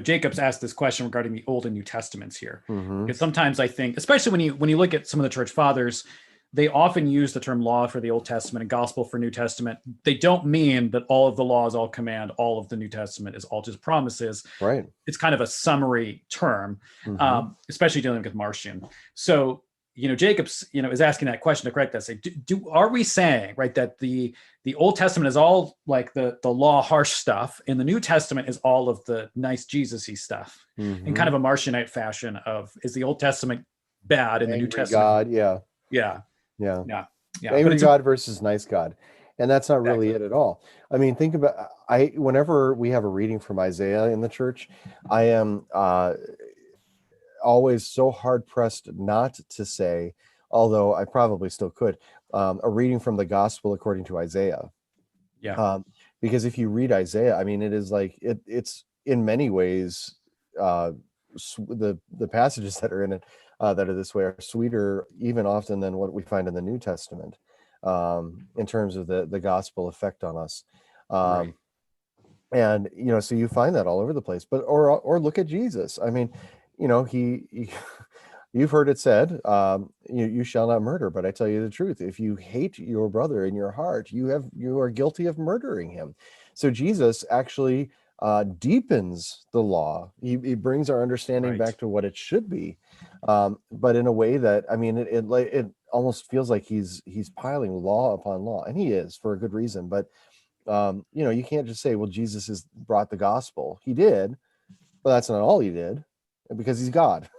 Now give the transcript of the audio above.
Jacob's asked this question regarding the Old and New Testaments here, Hmm. because sometimes I think, especially when you look at some of the church fathers, they often use the term law for the Old Testament and gospel for New Testament. They don't mean that all of the law is all command, all of the New Testament is all just promises. Right. It's kind of a summary term, Hmm. especially dealing with Marcion. So, Jacobs, is asking that question to correct that. Say, are we saying, right, that the Old Testament is all like the law harsh stuff, and the New Testament is all of the nice Jesus-y stuff, in kind Hmm. of a Marcionite fashion of, is the Old Testament bad and the New Angry Testament? God. Yeah. Yeah, Yeah. yeah, yeah. But Angry it's God versus nice God. And that's not really exactly it at all. I mean, think about whenever we have a reading from Isaiah in the church, I am always so hard pressed not to say, although I probably still could, a reading from the gospel according to Isaiah. yeah, Um, because if you read Isaiah, I mean, it is like it's in many ways uh, the passages that are in it that are this way are sweeter even often than what we find in the New Testament, in terms of the gospel effect on us. Um, right, and so you find that all over the place. But or look at Jesus. I mean, he you've heard it said, you shall not murder, but I tell you the truth, if you hate your brother in your heart, you are guilty of murdering him. So Jesus actually deepens the law. He brings our understanding right. back to what it should be, but in a way that, I mean, it almost feels like he's piling law upon law, and he is for a good reason. But you can't just say, well, Jesus has brought the gospel. He did, but that's not all he did, because he's God.